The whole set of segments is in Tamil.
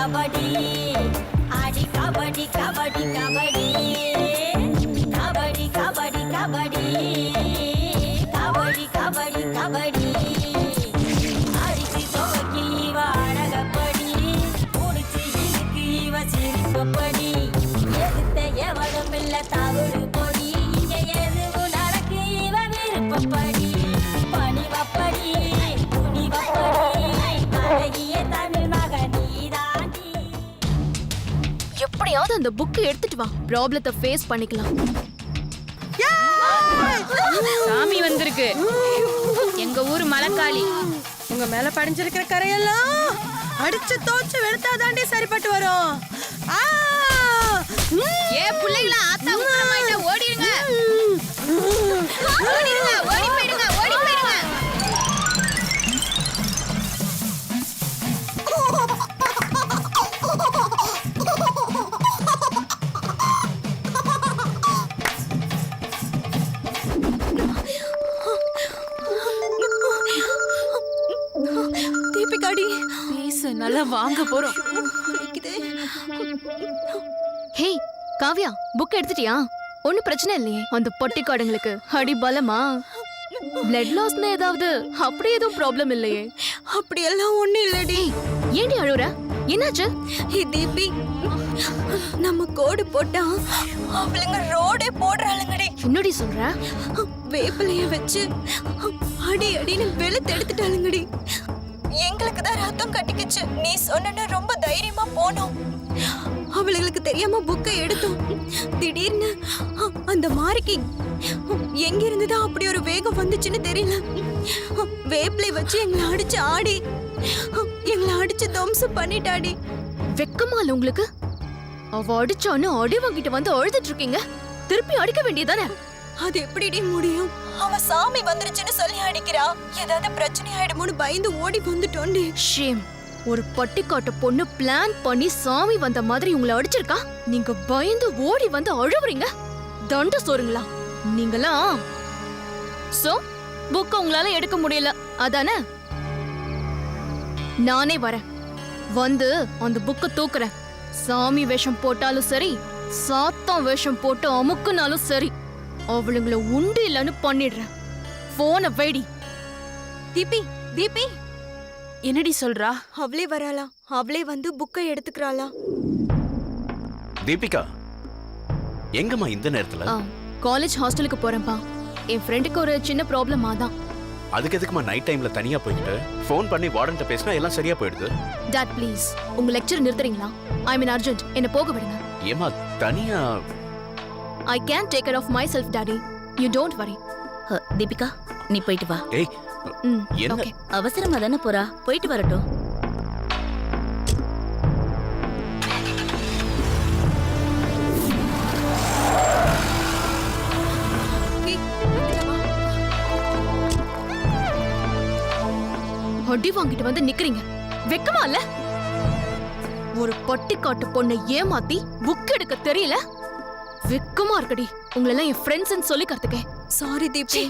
கபடி ஆடி கபடி கபடி கபடி கபடி கபடி கபடி கபடி கபடி கபடி அடிச்சு துவக்கி இவ அழகப்படி முடிச்சு இருக்கு இவ சிரிப்பப்படி எதிர்த்த எவனும் இல்ல தவறு பொடி இங்க எதுவும் நடக்கு இவ விருப்பப்படி பணிவப்படி துணிவப்படி அழகிய தமிழ் மகனீதாண்டி. எப்படியாவது அந்த புக் எடுத்துட்டு வா, ப்ராப்ளத்தை ஃபேஸ் பண்ணிக்கலாம். சாமி வந்திருக்கு. எங்க ஊர் மலைக்காளி. உங்க மேல படிஞ்சிருக்கிற கரையெல்லாம் அடிச்சு தோச்சு வெளுத்தாதாண்டி சரிப்பட்டு வரும். ஏ புள்ளைகளா, ஆத்தா உத்தரமாயிட்ட, ஓடிடுங்க ஓடிடுங்க, ஓடி போயிடுங்க, ஓடி போயிடுங்க. தீபிகாடி பேச நல்லா வாங்க போறோம். ஹே காவ்யா, புக் எடுத்துட்டியா? ஒன்னும் பிரச்சனை இல்லையே. அந்த பொட்டிக்காடுங்களுக்கு அடி பலமா? பிளட் லாஸ்னு ஏதாவது அப்படி எதுவும் ப்ராப்ளம் இல்லையே? அப்படியெல்லாம் ஒண்ணும் இல்லடி. ஏண்டி அழுற? என்னாச்சு? தீபி, நம்ம கோடு போட்டா அவளுங்க ரோடே போடுறாளுங்கடி. என்னடி சொல்ற? வேப்பிலைய வச்சு அடி அடின்னு வெளுத்து எடுத்துட்டாளுங்கடி. எங்களுக்கு தான் ரத்தம் கட்டிக்கிச்சு. நீ சொன்ன ரொம்ப தைரியமா போனோம். அவளுங்களுக்கு தெரியாம புக்கை எடுத்தோம். திடீர்னு அந்த மாரிக்கு எங்க இருந்துதான் அப்படி ஒரு வேகம் வந்துச்சுன்னு தெரியல. வேப்பிலை வச்சு எங்களை அடிச்சு ஆடி எங்களை அடிச்சு தம்சம் பண்ணிட்டாடி. வெக்கமா இல்ல உங்களுக்கு? அவ அடிச்சான்னு அடி வாங்கிட்டு வந்து அழுதுட்டு இருக்கீங்க. திருப்பி அடிக்க வேண்டியதானே? அது எப்படிடி முடியும்? அவ சாமி வந்துருச்சுன்னு சொல்லி அடிக்கிறா. ஏதாவது பிரச்சனை ஆயிடுமோன்னு பயந்து ஓடி வந்துட்டோண்டி. ஷேம். ஒரு பட்டிக்காட்டு பொண்ணு பிளான் பண்ணி சாமி வந்த மாதிரி உங்களை அடிச்சிருக்கா. நீங்க பயந்து ஓடி வந்து அழுவுறீங்க. தண்ட சோறுங்களா நீங்களா? சோ புக்க உங்களால எடுக்க முடியல அதானே? நானே வரேன். வந்து அந்த புக்க தூக்குறேன். சாமி வேஷம் போட்டாலும் சரி, சாத்தம் வேஷம் போட்டு அமுக்குனாலும் சரி, அவளுங்களை உண்டு இல்லைன்னு பண்ணிடுறேன். போன வைடி. தீபி, தீபி, என்னடி சொல்றா? அவளே வராளா? அவளே வந்து புக்கை எடுத்துக்கிறாளா? தீபிகா, எங்கம்மா இந்த நேரத்துல? காலேஜ் ஹாஸ்டலுக்கு போறேன்ப்பா. என் ஃப்ரெண்டுக்கு ஒரு சின்ன ப்ராப்ளம் ஆதான். அதுக்கு எதுக்குமா நைட் டைம்ல தனியா போயிட்டு ஃபோன் பண்ணி வார்டன்ட்ட பேசினா எல்லாம் சரியா போயிடுது. டாட் ப்ளீஸ், உங்க லெக்சர் நிறுத்துறீங்களா? ஐ மீன் அர்ஜென்ட், என்ன போக விடுங்க. ஏமா தனியா? I can take care of myself, Daddy. You don't worry. Deepika, நீ போயிட்டு வா. ஏய், என்ன? Okay. அவசரமா தானே போறா, போயிட்டு வரட்டும். அடி வாங்கிட்டு வந்து நிக்கிறீங்க. வெக்கமா இல்ல? ஒரு பட்டிக்காட்டு பொண்ணை ஏமாத்தி புக் எடுக்க தெரியல? வெக்கமா இருக்கடி. உங்களெல்லாம் என் ஃப்ரெண்ட்ஸ்னு சொல்லி கத்துக்க. சாரி தீபி.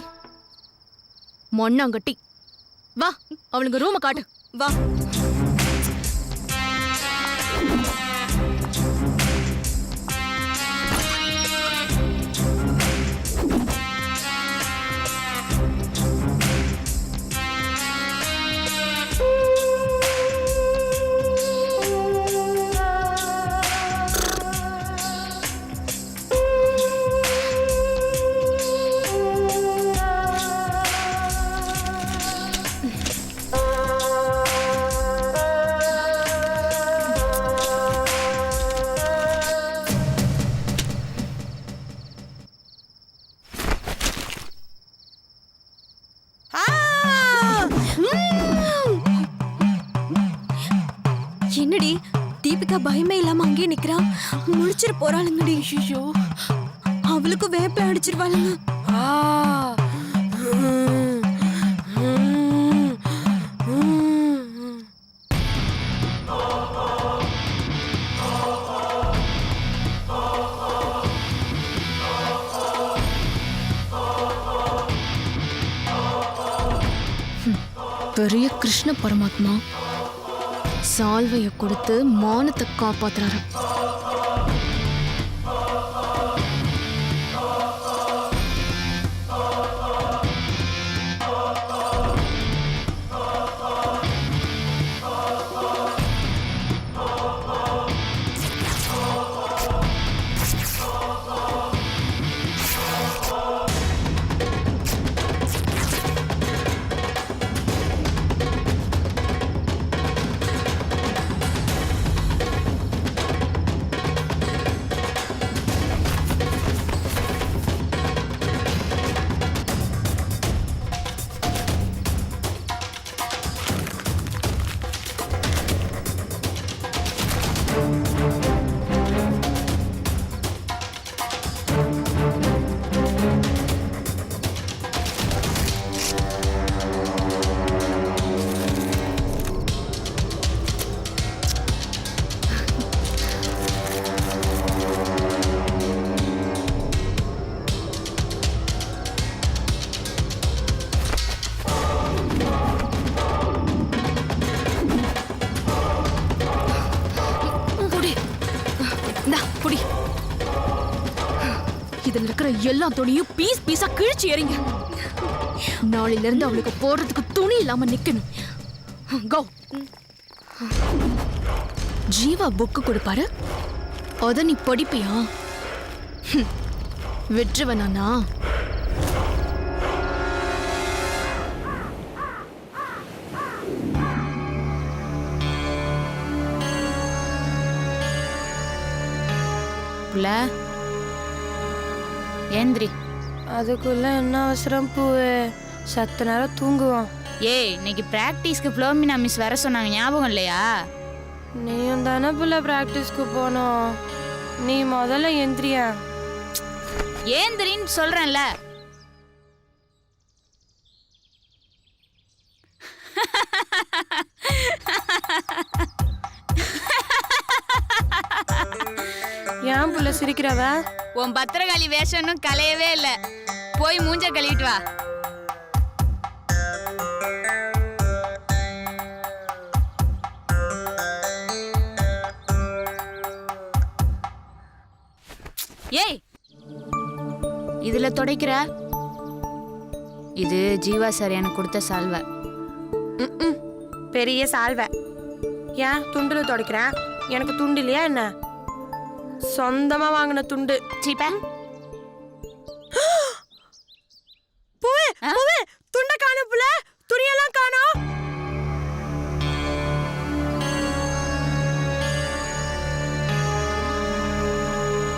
மண்ணாங்கட்டி. வா, அவளுங்க ரூம காட்டு. வா. என்னடி தீபிகா பயமே இல்லாம அங்கே நிக்கிறா? முடிச்சிட்டு போறாளுங்கடி. ஐயோ, அவளுக்கு வேப்ப அடிச்சிருவாளுங்க. பெரிய கிருஷ்ண பரமாத்மா சால்வைய கொடுத்து மானத்தை காப்பாத்துறாரு. இதுல இருக்கிற எல்லா துணியும் பீஸ் பீஸா கிழிச்சு எறிங்க. நாளையில இருந்து அவளுக்கு போடுறதுக்கு துணி இல்லாம நிக்கணும். கோ. ஜீவா புக்கு கொடுப்பாரு, அத நீ படிப்பியா? விட்டுருவனானா? ஏந்திரி. அதுக்குள்ள என்ன அவசரம் பூவே? சத்த நேரம் தூங்குவோம். ஏய், இன்னைக்கு பிராக்டிஸ்க்கு ஃப்ளோமினா மிஸ் வர சொன்னாங்க, ஞாபகம் இல்லையா? நீயும் தானே புள்ள பிராக்டிஸ்க்கு போனோம். நீ முதல்ல எந்திரியா. ஏந்திரின்னு சொல்றேன்ல. ஏன் புள்ள சிரிக்கிறவ? உன் பத்திரகாளி வேஷம்னு கலையவே இல்ல. போய் மூஞ்ச கழுவிட்டு வா. ஏய், இதுல துடைக்கிற? இது ஜீவா சார் எனக்கு கொடுத்த சால்வை. பெரிய சால்வை. ஏன் துண்டுல துடைக்கிறேன்? எனக்கு துண்டு இல்லையா என்ன? சொந்தமா வாங்கின துண்டு. சீப்பா. பூவே, பூவே, துண்ட காணோம் புள்ள. துணியெல்லாம் காணோம்.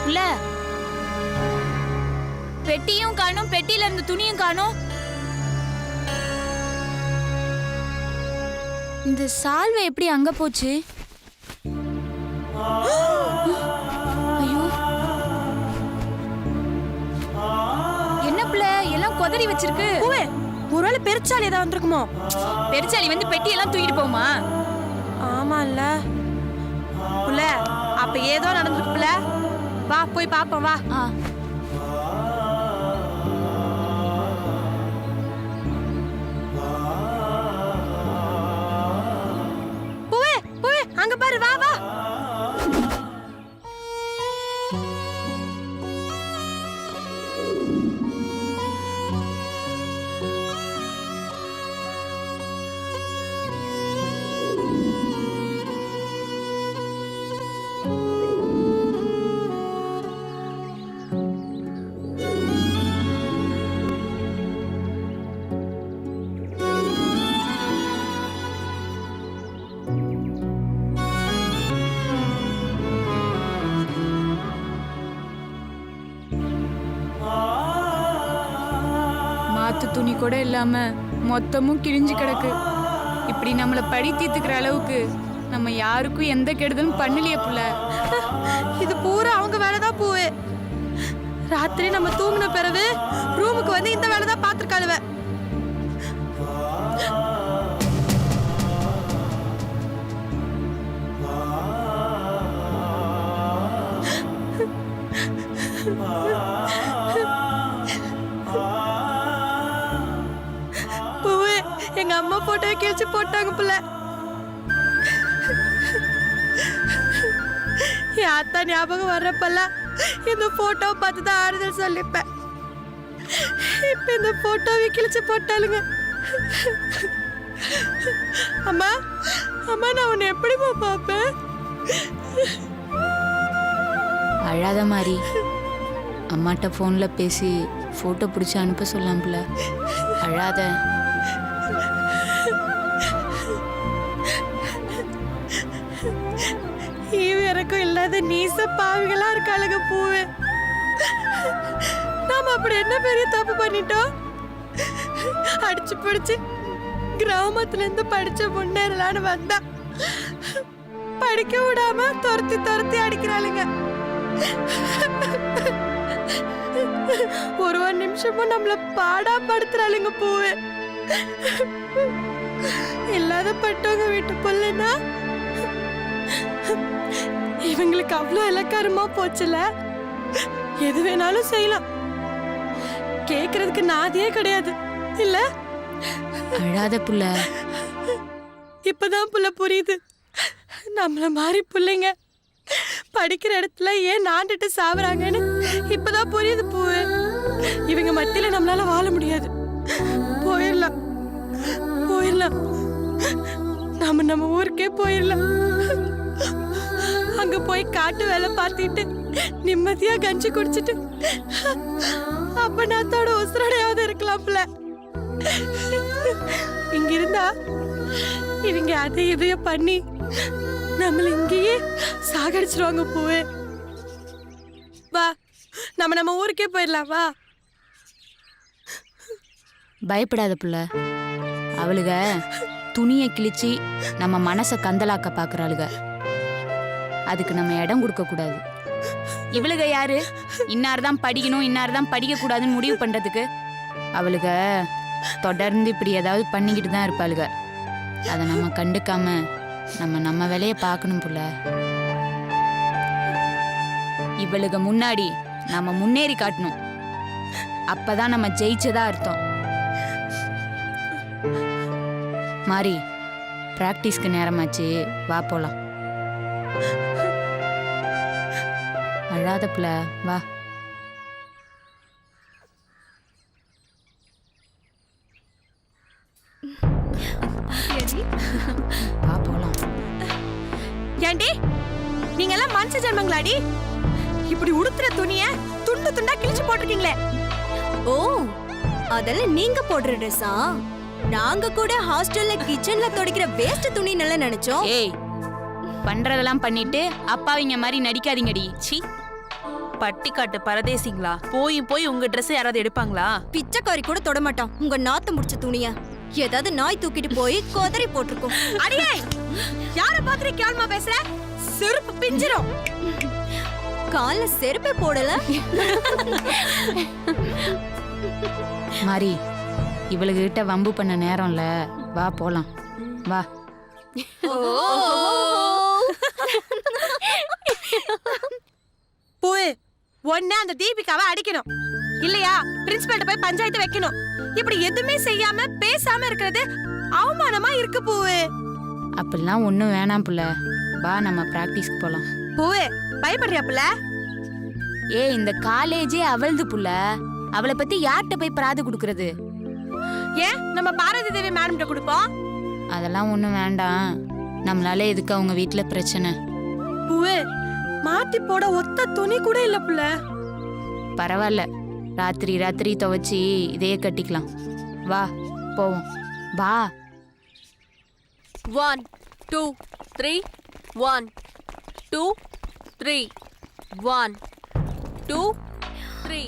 புள்ள, பெட்டியும் காணோம், பெட்டியில இருந்து துணியும் காணோம். இந்த சால்வை எப்படி அங்க போச்சு? ஐயோ, என்ன புள்ள எல்லாம் கொதறி வச்சிருக்கு? பூவே, ஒருவேளை பெருச்சாலி ஏதாவது வந்திருக்குமோ? பெருச்சாலி வந்து பெட்டியெல்லாம் தூக்கிட்டு போமா? ஆமா இல்ல புள்ள, அப்ப ஏதோ நடந்திருக்கு புள்ள. வா போய் பாப்போம் வா. பூவே, பூவே, அங்க பாரு, வா வா. மாத்து துணி கூட இல்லாம மொத்தமும் கிழிஞ்சு கிடக்கு. இப்படி நம்மள பழி தீர்த்துக்கிற அளவுக்கு நம்ம யாருக்கும் எந்த கெடுதலும் பண்ணலையே புள்ள. இது பூரா அவங்க வேலைதான் பூவே. ராத்திரி நம்ம தூங்கின பிறகு ரூமுக்கு வந்து இந்த வேலைதான் பாத்துருக்காளுவ. பூவே, எங்க அம்மா போட்டோ கிழிச்சு போட்டாங்க புள்ள. ஆத்தா ஞாபகம் வர்றப்பெல்லாம் இந்த போட்டோ பார்த்து தான் ஆறுதல் சொல்லிப்பேன். இப்ப இந்த போட்டோவை கிழிச்சு போட்டாளுங்க. அம்மா அம்மா, நான் உன்னை எப்படிமா பார்ப்பேன்? அழாத மாதிரி அம்மாட்ட ஃபோன்ல பேசி போட்டோ பிடிச்சி அனுப்ப சொல்லாம்ல. அழாத. எனக்கும் இல்லாத நீச பாவிகளா இருக்காளுங்க பூவே. நாம அப்படி என்ன பெரிய தப்பு பண்ணிட்டோம்? அடிச்சு பிடிச்சு கிராமத்துல இருந்து படிச்ச முன்னேறலான்னு வந்தா படிக்க விடாம துரத்தி துரத்தி அடிக்கிறாளுங்க. ஒரு நிமிஷமும் நம்மள பாடா படுத்துறாளுங்க பூவே. இல்லாத பட்டவங்க வீட்டு பொல்லுன்னா இவங்களுக்கு அவ்வளவு இலக்காரமா போச்சுல. எது வேணாலும் செய்யலாம், கேக்குறதுக்கு நாதியே கிடையாது இல்ல? அழாத புள்ள. இப்பதான் புள்ள புரியுது. நம்மள மாதிரி பிள்ளைங்க படிக்கிற இடத்துல ஏன் நாண்டுட்டு சாவறாங்கன்னு இப்பதான் புரியுது பூவே. இவங்க மத்தியில நம்மளால வாழ முடியாது. போயிடலாம் போயிடலாம், நம்ம ஊருக்கே போயிடலாம். அங்க போய் காட்டு வேலை பார்த்துட்டு நிம்மதியா கஞ்சி குடிச்சிட்டு அப்ப நாத்தோட உசுரோடையாவது இருக்கலாம்ல. இங்க இருந்தா இவங்க அதை இதையும் பண்ணி நம்மள இங்கேயே சாகடிச்சிருவாங்க பூவே. வா, நம்ம ஊருக்கே போயிடலாம் வா. பயப்படாத புள்ள. அவளுக துணியை கிழிச்சு நம்ம மனசை கந்தலாக்க பாக்குறாளுக. அதுக்கு நம்ம இடம் கொடுக்க கூடாது. இவளுக யாரு இன்னார்தான் படிக்கணும் இன்னார்தான் படிக்க கூடாதுன்னு முடிவு பண்றதுக்கு? அவளுக தொடர்ந்து இப்படி ஏதாவது பண்ணிக்கிட்டு தான் இருப்பாளுக. அதை நம்ம கண்டுக்காம நம்ம வேலையை பார்க்கணும் புள்ள. இவளுக முன்னாடி நம்ம முன்னேறி காட்டணும். அப்பதான் நம்ம ஜெயிச்சதா அர்த்தம். மாறி, பிராக்டிஸ்க்கு நேரமாச்சு, வா போலாம். அழாத புள்ள, வா. வா போலாம். ஏண்டி நீங்க எல்லாம் மனுஷ ஜென்மங்களாடி? இப்படி உடுத்துற துணிய துண்டு துண்டா கிழிச்சு போட்டிருக்கீங்களே. ஓ, அதெல்லாம் நீங்க போடுற ட்ரெஸ்ஸா? நாங்க கூட ஹாஸ்டல்ல கிச்சன்ல துடைக்கிற வேஸ்ட் துணி நல்லா நினைச்சோம். ஏய், பண்றதெல்லாம் பண்ணிட்டு அப்பாவிங்க மாதிரி நடிக்காதீங்கடி. சி, பட்டிக்காட்டு பரதேசிங்களா? போய் போய் உங்க ட்ரெஸ் யாராவது எடுப்பாங்களா? பிச்சைக்காரி கூட தொட மாட்டோம் உங்க நாத்தம் முடிச்ச துணிய. ஏதாவது நாய் தூக்கிட்டு போய் கோதறி போட்டிருக்கோம். அடியே, யார பாக்குற கேள்மா பேசுற? செருப்பு பிஞ்சிரும். கால்ல செருப்பே போடல. மாறி, இவளுக்கு கிட்ட வம்பு பண்ண நேரம்ல, வா போலாம். வா. பூவே, ஒண்ணு அந்த தீபிகாவை அடிக்கணும், இல்லையா பிரின்சிபல்ட்ட போய் பஞ்சாயத்து வைக்கணும். இப்படி எதுவுமே செய்யாம பேசாம இருக்கிறது அவமானமா இருக்கு பூவே. அப்படிலாம் ஒண்ணும் வேணாம் புள்ள. வா, நம்ம பிராக்டிஸ்க்கு போலாம். பூவே, பயப்படுறியா புள்ள? ஏ, இந்த காலேஜே அவள்து புள்ள. அவளை பத்தி யார்கிட்ட போய் பிராது கொடுக்கறது? ஏன் நம்ம பாரதி தேவி மேடம்கிட்ட கொடுப்போம். அதெல்லாம் ஒண்ணும் வேண்டாம். நம்மளால எதுக்கு அவங்க வீட்டுல பிரச்சனை? பூவே, மாத்தி போட ஒத்த துணி கூட இல்ல புள்ள. பரவாயில்ல, ராத்திரி ராத்திரி துவைச்சி இதையே கட்டிக்கலாம். வா போவோம். வா. 1 2 3 1 2 3 1 2 3.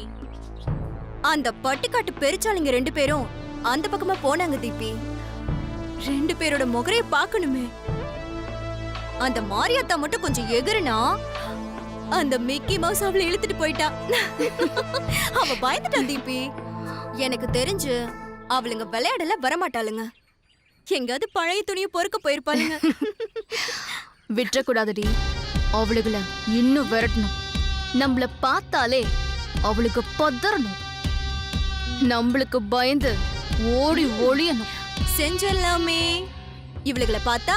அந்த பட்டிக்காட்டு பெருச்சாளிங்க 2 பேரும் அந்த பக்கமா போனாங்க தீபி. 2 பேரோட முகரைய பார்க்கணுமே. அந்த மாரியாத்தா மட்டும் கொஞ்சம் எகிரனா அந்த மிக்கி மவுஸ் அவளை இழுத்துட்டு போயிட்டா. அவ பயந்துட்டா தீபி. எனக்கு தெரிஞ்சு அவளுங்க விளையாடல வரமாட்டாளுங்க. எங்காவது பழைய துணியை பொறுக்க போயிருப்பாளுங்க. விட்டுறக்கூடாதடி. அவளுகளை இன்னும் விரட்டணும். நம்மள பார்த்தாலே அவளுக்கு பதறணும். நம்மளுக்கு பயந்து ஓடி ஒளியணும். செஞ்சிடலாமே. இவளுகளை பார்த்தா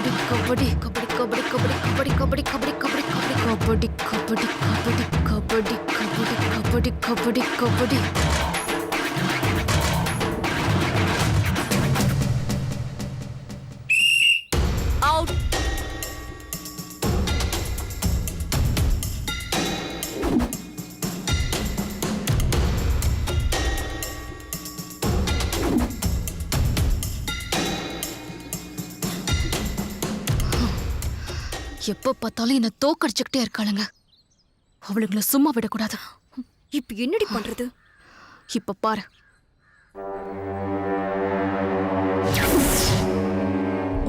கபடி கபடி கபடி கபடி கபடி கபடி கபடி கபடி கபடி கபடி கபடி கபடி கபடி கபடி கபடி கபடி அவுட். எப்ப பார்த்தாலும் என்ன தோக்கடிச்சுக்கிட்டே இருக்காளுங்க. அவளுங்களை சும்மா விடக்கூடாது. இப்ப என்னடி பண்றது? இப்ப பாரு.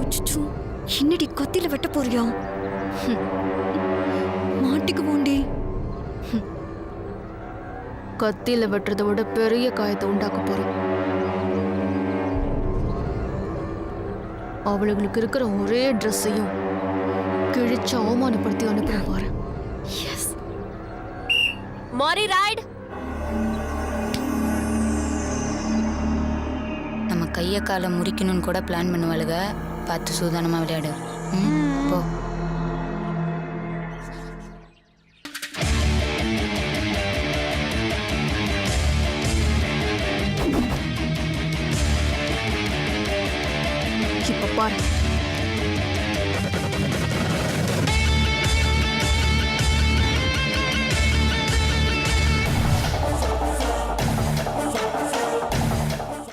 அச்சச்சோ, என்னடி கத்தில வெட்ட போறியா? மாட்டிக்கு போண்டி. கத்தியில வெட்டுறதை விட பெரிய காயத்தை உண்டாக்க போறேன். அவளுங்களுக்கு இருக்கிற ஒரே ட்ரெஸ்ஸையும் கிழிச்சு அவமானப்படுத்தி அனுப்புறேன் பாரு. மாரி ரைட். நம்ம கையை காலை முறிக்கணும்னு கூட பிளான் பண்ணுவாளுக. பார்த்து சூதானமா விளையாடு. போ. இப்ப பாரு